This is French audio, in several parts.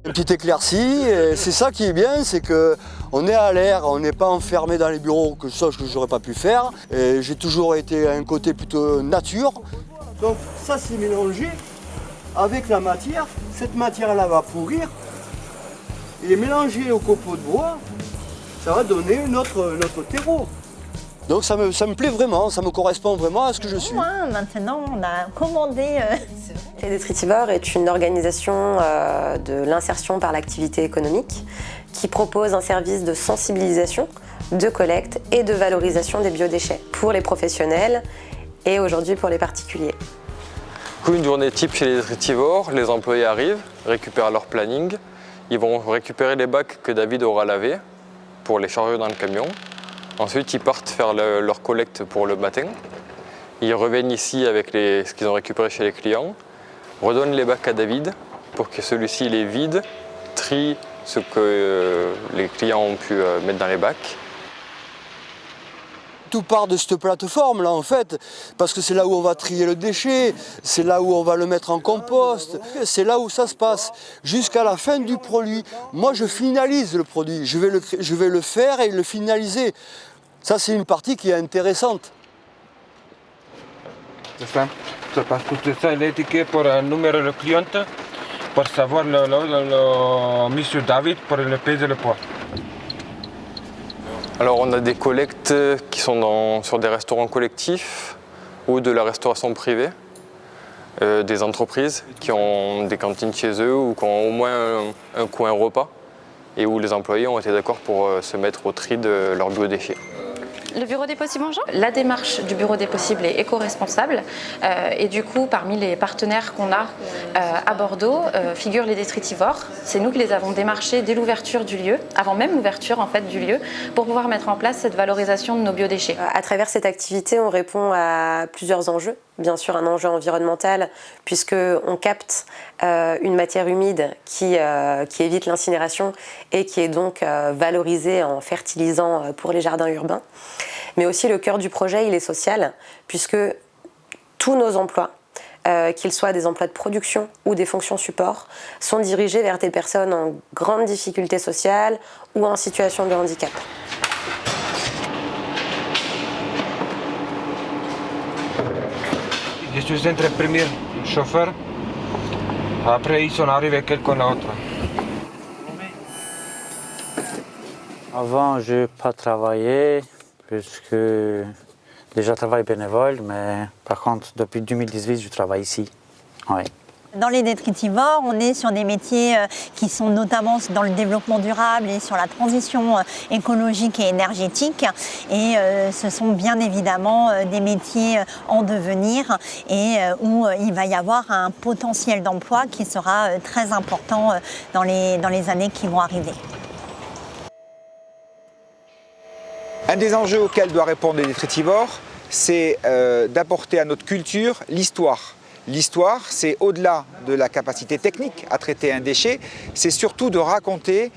Une petite éclaircie, et c'est ça qui est bien, c'est qu'on est à l'air, on n'est pas enfermé dans les bureaux, que ça que j'aurais pas pu faire. Et j'ai toujours été à un côté plutôt nature. Donc ça c'est mélangé avec la matière, cette matière-là va pourrir, et mélangé au copeaux de bois, ça va donner notre terreau. Donc ça me plaît vraiment, ça me correspond vraiment à ce que je suis. Maintenant, on a commandé. Les Détritivores est une organisation de l'insertion par l'activité économique qui propose un service de sensibilisation, de collecte et de valorisation des biodéchets pour les professionnels et aujourd'hui pour les particuliers. Une journée type chez les Détritivores, les employés arrivent, récupèrent leur planning, ils vont récupérer les bacs que David aura lavés pour les charger dans le camion. Ensuite, ils partent faire leur collecte pour le matin. Ils reviennent ici avec ce qu'ils ont récupéré chez les clients, redonnent les bacs à David pour que celui-ci les vide, trie ce que les clients ont pu mettre dans les bacs. Tout part de cette plateforme-là, en fait, parce que c'est là où on va trier le déchet, c'est là où on va le mettre en compost, c'est là où ça se passe, jusqu'à la fin du produit. Moi, je finalise le produit, je vais le faire et le finaliser. Ça, c'est une partie qui est intéressante. C'est ça, parce que c'est ça l'étiquette pour numéro le client, pour savoir le monsieur David, pour le peser le poids. Alors on a des collectes qui sont sur des restaurants collectifs ou de la restauration privée, des entreprises qui ont des cantines chez eux ou qui ont au moins un coin repas et où les employés ont été d'accord pour se mettre au tri de leurs biodéchets. Le Bureau des possibles en Jean ? La démarche du Bureau des possibles est éco-responsable et du coup, parmi les partenaires qu'on a à Bordeaux, figurent les Détritivores. C'est nous qui les avons démarchés dès l'ouverture du lieu, avant même l'ouverture en fait du lieu, pour pouvoir mettre en place cette valorisation de nos biodéchets. À travers cette activité, on répond à plusieurs enjeux. Bien sûr, un enjeu environnemental, puisqu'on capte une matière humide qui évite l'incinération et qui est donc valorisée en fertilisant pour les jardins urbains. Mais aussi, le cœur du projet, il est social, puisque tous nos emplois, qu'ils soient des emplois de production ou des fonctions support, sont dirigés vers des personnes en grande difficulté sociale ou en situation de handicap. Je suis entre le premier chauffeur, après ils sont arrivés quelqu'un d'autre. Avant, je n'ai pas travaillé, puisque déjà je travaille bénévole, mais par contre, depuis 2018, je travaille ici. Oui. Dans les Détritivores, on est sur des métiers qui sont notamment dans le développement durable et sur la transition écologique et énergétique. Et ce sont bien évidemment des métiers en devenir et où il va y avoir un potentiel d'emploi qui sera très important dans les années qui vont arriver. Un des enjeux auxquels doit répondre les Détritivores, c'est d'apporter à notre culture l'histoire. L'histoire, c'est au-delà de la capacité technique à traiter un déchet, c'est surtout de raconter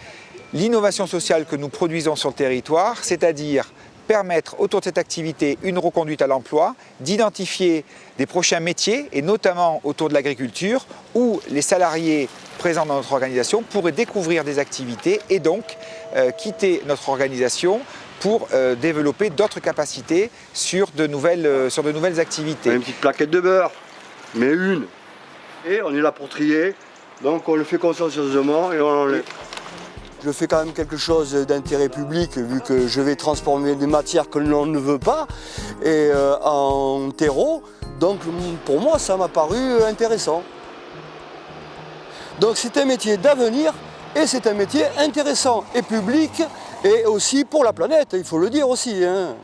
l'innovation sociale que nous produisons sur le territoire, c'est-à-dire permettre autour de cette activité une reconduite à l'emploi, d'identifier des prochains métiers, et notamment autour de l'agriculture, où les salariés présents dans notre organisation pourraient découvrir des activités et donc quitter notre organisation pour développer d'autres capacités sur de nouvelles activités. Une petite plaquette de beurre, mais une. Et on est là pour trier, donc on le fait consciencieusement et on l'enlève. Je fais quand même quelque chose d'intérêt public, vu que je vais transformer des matières que l'on ne veut pas et en terreau. Donc pour moi, ça m'a paru intéressant. Donc c'est un métier d'avenir et c'est un métier intéressant et public et aussi pour la planète, il faut le dire aussi, hein.